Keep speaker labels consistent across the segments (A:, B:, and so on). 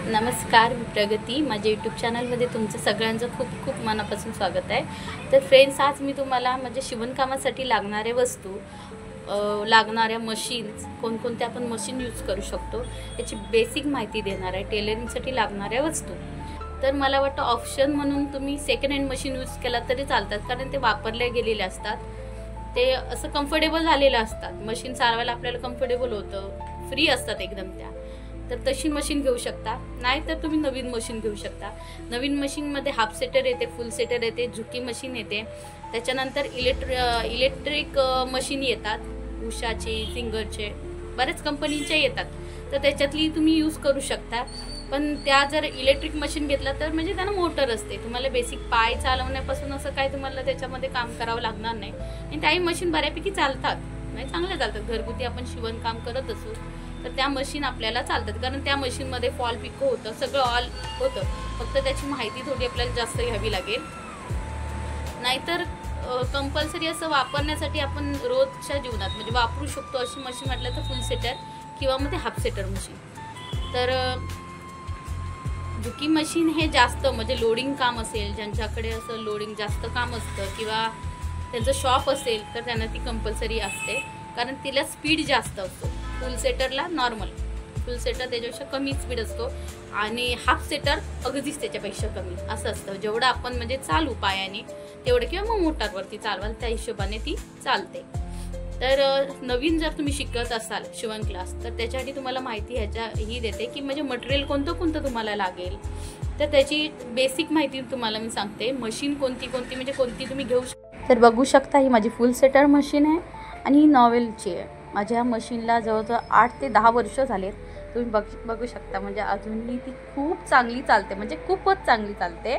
A: नमस्कार, मी प्रगती. माझ्या यूट्यूब चॅनलमध्ये तुमचं सगळ्यांचं खूप खूप मनापासून स्वागत आहे. तर फ्रेंड्स, आज मी तुम्हाला म्हणजे शिवणकामासाठी लागणाऱ्या वस्तू, लागणाऱ्या मशीन्स, कोणकोणत्या आपण मशीन यूज करू शकतो याची बेसिक माहिती देणार आहे. टेलरिंगसाठी लागणाऱ्या वस्तू. तर मला वाटतं ऑप्शन म्हणून तुम्ही सेकंड हँड मशीन यूज केला तरी चालतात, कारण ते वापरले गेलेले असतात. ते असं कम्फर्टेबल झालेलं असतात. मशीन चालवायला आपल्याला कम्फर्टेबल होतं, फ्री असतात एकदम त्या. तर तशी मशीन घेऊ शकता, नाहीतर तुम्ही नवीन मशीन घेऊ शकता. नवीन मशीनमध्ये हाफ सेटर येते, फुल सेटर येते, झुकी मशीन येते. त्याच्यानंतर इलेक्ट्रिक मशीन येतात, उषाचे, सिंगरचे, बऱ्याच कंपनीचे येतात. तर त्याच्यातली तुम्ही यूज करू शकता. पण त्या जर इलेक्ट्रिक मशीन घेतला तर म्हणजे त्यांना मोटर असते, तुम्हाला बेसिक पाय चालवण्यापासून असं काय तुम्हाला त्याच्यामध्ये काम करावं लागणार नाही. आणि त्याही मशीन बऱ्यापैकी चालतात, म्हणजे चांगल्या चालतात. घरगुती आपण शिवणकाम करत असू तर त्या मशीन आपल्याला चालतात, कारण त्या मशीनमध्ये फॉल पिको होतं, सगळं ऑल होतं. फक्त त्याची माहिती थोडी आपल्याला जास्त घ्यावी लागेल. नाहीतर कंपल्सरी असं वापरण्यासाठी आपण रोजच्या जीवनात म्हणजे वापरू शकतो अशी मशीन म्हटलं तर फुल सेटर किंवा मग ते हाफ सेटर मशीन. तर झुकी मशीन हे जास्त म्हणजे लोडिंग काम असेल, ज्यांच्याकडे असं लोडिंग जास्त काम असतं किंवा त्यांचं शॉप असेल तर त्यांना ती कंपल्सरी असते, कारण तिला स्पीड जास्त असतो. फुल सेटरला नॉर्मल, फुल सेटर त्याच्यापेक्षा कमी स्पीड असतो आणि हाफ सेटर अगदीच त्याच्यापेक्षा कमी असं असतं. जेवढं आपण म्हणजे चालू पायाने तेवढं किंवा मग मोटारवरती चालवाल त्या हिशोबाने ती चालते. तर नवीन जर तुम्ही शिकत असाल शिवण क्लास तर त्याच्यासाठी तुम्हाला माहिती ही देते की म्हणजे मटेरियल कोणतं कोणतं तुम्हाला लागेल. तर त्याची बेसिक माहिती तुम्हाला मी सांगते. मशीन कोणती कोणती म्हणजे कोणती तुम्ही घेऊ शकता. तर बघू शकता, ही माझी फुल सेटर मशीन आहे आणि ही नॉवेलची आहे. माझ्या मशीनला जवळजवळ 8 ते 10 वर्ष झालेत. तुम्ही बघू शकता, म्हणजे अजूनही ती खूप चांगली चालते, म्हणजे खूपच चांगली चालते.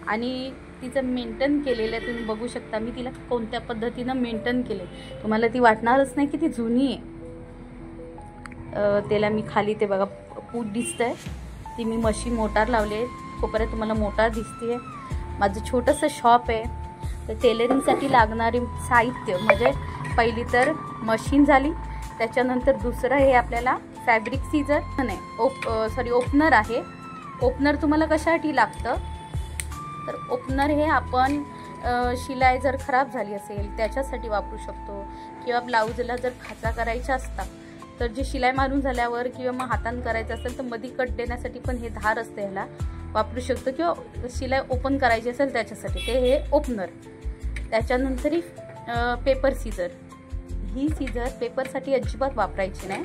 A: आणि तिचं मेंटेन केलेलं आहे, तुम्ही बघू शकता मी तिला कोणत्या पद्धतीनं मेंटेन केले. तुम्हाला ती वाटणारच नाही की ती जुनी आहे. त्याला मी खाली ते बघा पूट दिसतंय, ती मी मशीन मोटार लावली आहे. कोपऱ्यात तुम्हाला मोटार दिसते. माझं छोटंसं शॉप आहे. तर टेलरिंगसाठी लागणारे साहित्य म्हणजे पहिली तर मशीन झाली, त्याच्यानंतर दुसरं हे आपल्याला फॅब्रिक सीझर नाही ओपनर आहे. ओपनर तुम्हाला कशासाठी लागतं तर ओपनर हे आपण शिलाई जर खराब झाली असेल त्याच्यासाठी वापरू शकतो, किंवा ब्लाऊजला जर खाचा करायचा असता तर जी शिलाई मारून झाल्यावर किंवा मग हातानं करायचं असेल तर मध्ये कट देण्यासाठी पण हे धार असते, ह्याला वापरू शकतो. किंवा शिलाई ओपन करायची असेल त्याच्यासाठी ते हे ओपनर. त्याच्यानंतर पेपर सीझर. ही सीझर पेपरसाठी अजिबात वापरायची नाही.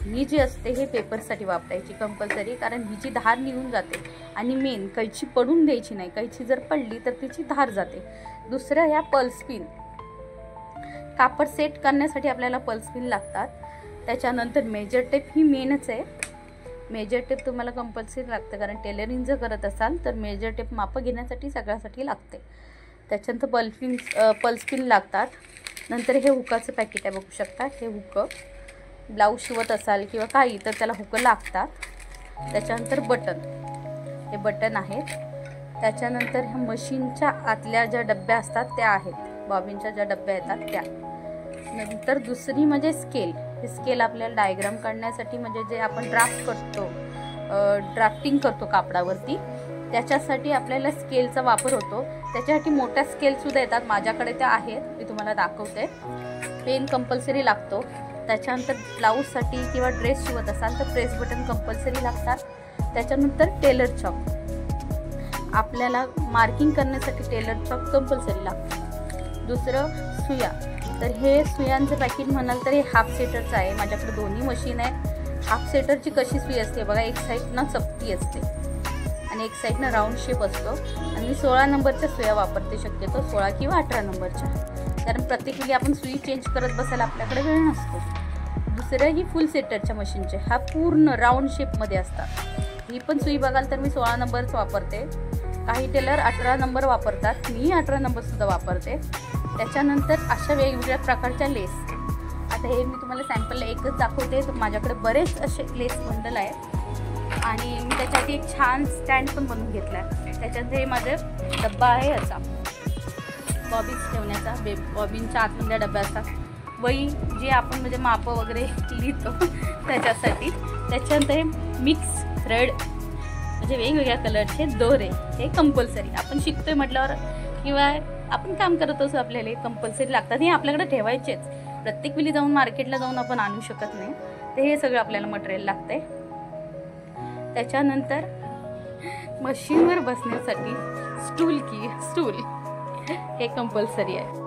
A: ही जी असते हे पेपरसाठी वापरायची कंपल्सरी, कारण हिची धार निघून जाते. आणि मेन कैची पडून द्यायची नाही, कैची जर पडली तर तिची धार जाते. दुसरं ह्या पल्स पिन, कापड सेट करण्यासाठी आपल्याला पल्स पिन लागतात. त्याच्यानंतर मेजर टेप ही मेनच आहे. मेजर टेप तुम्हाला कंपल्सरी लागतं, कारण टेलरिंग जर करत असाल तर मेजर टेप मापं घेण्यासाठी सगळ्यासाठी लागते. त्याच्यानंतर पल्स पिन लागतात. नंतर हे हुकाचं पॅकेट आहे, बघू शकता. हे हुक ब्लाऊज शिवत असाल किंवा काही तर त्याला हुक लागतात. त्याच्यानंतर बटन, हे बटन आहेत. त्याच्यानंतर ह्या मशीनच्या आतल्या ज्या डब्या असतात त्या आहेत, बॉबिनच्या ज्या डब्या येतात त्या. नंतर दुसरी म्हणजे स्केल. हे स्केल आपल्याला डायग्राम काढण्यासाठी, म्हणजे जे आपण ड्राफ्टिंग करतो कापडावरती, त्याच्यासाठी आपल्याला स्केलचा वापर होतो. त्याच्यासाठी मोठ्या स्केलसुद्धा येतात, माझ्याकडे त्या आहेत, मी तुम्हाला दाखवते. पेन कंपल्सरी लागतो. त्याच्यानंतर ब्लाऊजसाठी किंवा ड्रेस शिवत असाल तर प्रेस बटन कंपल्सरी लागतात. त्याच्यानंतर टेलर चॉक, आपल्याला मार्किंग करण्यासाठी टेलर चॉक कंपल्सरी लागतं. दुसरं सुया. तर हे सुयांचं पॅकेट म्हणाल तर हे हाफ सेटरचं आहे. माझ्याकडे दोन्ही मशीन आहे. हाफ सेटरची कशी सुई असते बघा, एक साईडनं चपटी असते आणि एक साईडनं राऊंड शेप असतो. आणि मी 16 नंबरच्या सुया वापरते, शक्यतो 16 किंवा 18 नंबरच्या, कारण प्रत्येक वेळी आपण सुई चेंज करत बसायला आपल्याकडे वेळ नसतो. दुसरं ही फुल सेटरच्या मशीनचे, हा पूर्ण राऊंड शेपमध्ये असतात. ही पण सुई बघाल तर मी 16 नंबरच वापरते. काही टेलर 18 नंबर वापरतात, मी 18 नंबरसुद्धा वापरते. त्याच्यानंतर अशा वेगवेगळ्या प्रकारच्या लेस. आता हे मी तुम्हाला सॅम्पलला एकच दाखवते, तर माझ्याकडे बरेच असे लेस बंडल आहेत आणि मी त्याच्यासाठी एक छान स्टँड पण बनवून घेतला आहे. त्याच्यात हे माझं डब्बा आहे याचा बॉबिन्स ठेवण्याचा. बॉबिनच्या आतमधल्या डब्या असतात. वही जे आपण म्हणजे मापं वगैरे लिहितो त्याच्यासाठी. त्याच्यानंतर मिक्स थ्रेड म्हणजे वेगवेगळ्या कलरचे दोरे हे कंपल्सरी आपण शिकतोय म्हटल्यावर किंवा आपण काम करत असो आपल्याला कंपल्सरी लागतात. हे आपल्याकडे ठेवायचेच. प्रत्येक वेळी जाऊन मार्केटला जाऊन आपण आणू शकत नाही. तर हे सगळं आपल्याला मटेरियल लागतंय. त्याच्यानंतर मशीनवर बसण्यासाठी स्टूल हे कंपल्सरी आहे.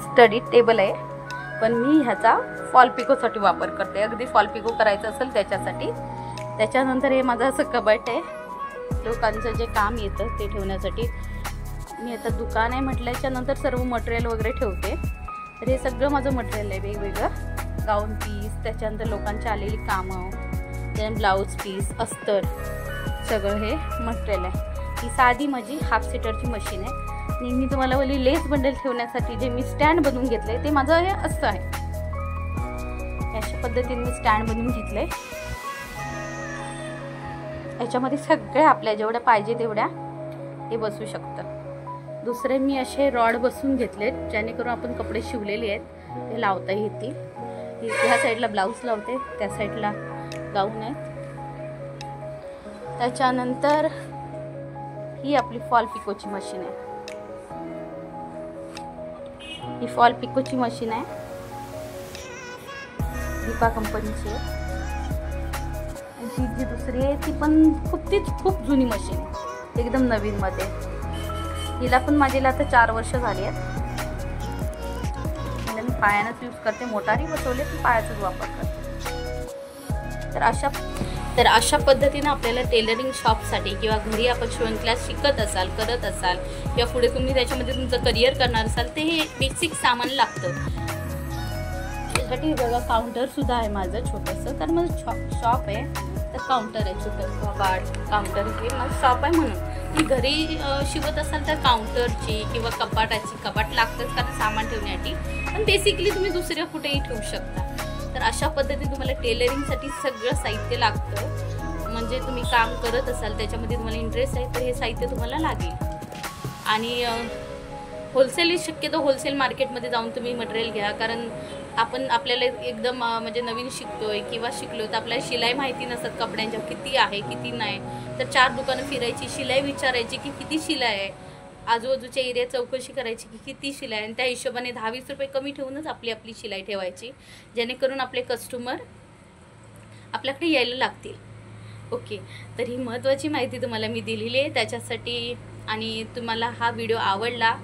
A: स्टडी टेबल आहे, पण मी ह्याचा फॉल पिकोसाठी वापर करते. अगदी फॉल पिको करायचं असेल त्याच्यासाठी. त्याच्यानंतर हे माझं असं कबट आहे, लोकांचं जे काम येतं ते ठेवण्यासाठी. मी आता दुकान आहे म्हटल्याच्यानंतर सर्व मटेरियल वगैरे ठेवते. तर हे सगळं माझं मटेरियल आहे वेगवेगळं. गाऊन पीस, त्याच्यानंतर लोकांची आलेली कामं, त्यानंतर ब्लाऊज पीस, अस्तर, सगळं हे मटेरियल आहे. ही साधी माझी हाफ सीटरची मशीन आहे. आणि मी तुम्हाला बोलली लेस बंडल ठेवण्यासाठी जे मी स्टँड बनवून घेतलं आहे ते माझं हे असं आहे. अशा पद्धतीने मी स्टँड बनवून घेतलं आहे. याच्यामध्ये सगळे आपल्या जेवढ्या पाहिजे तेवढ्या हे बसू शकतं. दुसरे मी असे रॉड बसून घेतलेत जेणेकरून आपण कपडे शिवलेले आहेत ते लावता येतील. ह्या साईडला ब्लाऊज लावते, त्या साईडला गाऊन आहे. त्याच्यानंतर ही आपली फॉल पिकोची मशीन आहे. ही फॉल पिकोची मशीन आहे, दीपा कंपनीची आहे. ही जी दुसरी आहे ती पण खूप जुनी मशीन आहे, एकदम नवीनमध्ये. हिला पण माझ्याला आता 4 वर्ष झाली आहेत. मी पायानंच यूज करते. मोटारी बसवले की पायाचाच वापर करते. तर अशा पद्धतीनं आपल्याला टेलरिंग शॉपसाठी किंवा घरी आपण शिवण क्लास शिकत असाल, करत असाल किंवा पुढे तुम्ही त्याच्यामध्ये तुमचं करिअर करणार असाल ते हे बेसिक सामान लागतं. त्यासाठी बघा काउंटरसुद्धा आहे माझं छोटंसं, कारण माझं शॉप आहे. तर काउंटर आहे छोटं काउंटर, हे माझं शॉप आहे. म्हणून की घरी शिवत असाल तर काउंटरची किंवा कपाट लागतंच, कारण सामान ठेवण्यासाठी. पण बेसिकली तुम्ही दुसऱ्या कुठेही ठेवू शकता. तर अशा पद्धतीने तुम्हाला टेलरिंगसाठी सगळं साहित्य लागतं. म्हणजे तुम्ही काम करत असाल, त्याच्यामध्ये तुम्हाला इंटरेस्ट आहे तर हे साहित्य तुम्हाला लागेल. आणि होलसेल शक्यतो होलसेल मार्केटमध्ये जाऊन तुम्ही मटेरियल घ्या. कारण आपल्याला एकदम म्हणजे नवीन शिकतोय किंवा शिकलो तर आपल्याला शिलाई माहिती नसतात कपड्यांच्या, किती आहे किती नाही. तर 4 दुकानं फिरायची, शिलाई विचारायची की किती शिलाई आहे, आजूबाजूच्या एरिया चौकशी करायची की किती शिलाई, आणि त्या हिशोबाने 10-20 रुपये कमी ठेवूनच आपली शिलाई ठेवायची, जेणेकरून आपले कस्टमर आपल्याकडे यायला लागतील. ओके, तर ही महत्त्वाची माहिती तुम्हाला मी दिलेली आहे त्याच्यासाठी. आणि तुम्हाला हा व्हिडिओ आवडला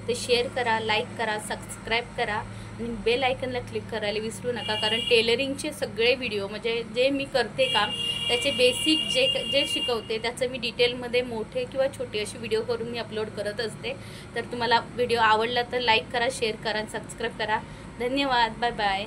A: तर शेअर करा, लाईक करा, सबस्क्राईब करा आणि बेल आयकनला क्लिक करायला विसरू नका. कारण टेलरिंगचे सगळे व्हिडिओ म्हणजे जे मी करते काम त्याचे बेसिक जे शिकवते त्याचं मी डिटेलमध्ये मोठे किंवा छोटे असे व्हिडिओ करून मी अपलोड करत असते. तर तुम्हाला व्हिडिओ आवडला तर लाईक करा, शेअर करा, सबस्क्राईब करा. धन्यवाद. Bye bye.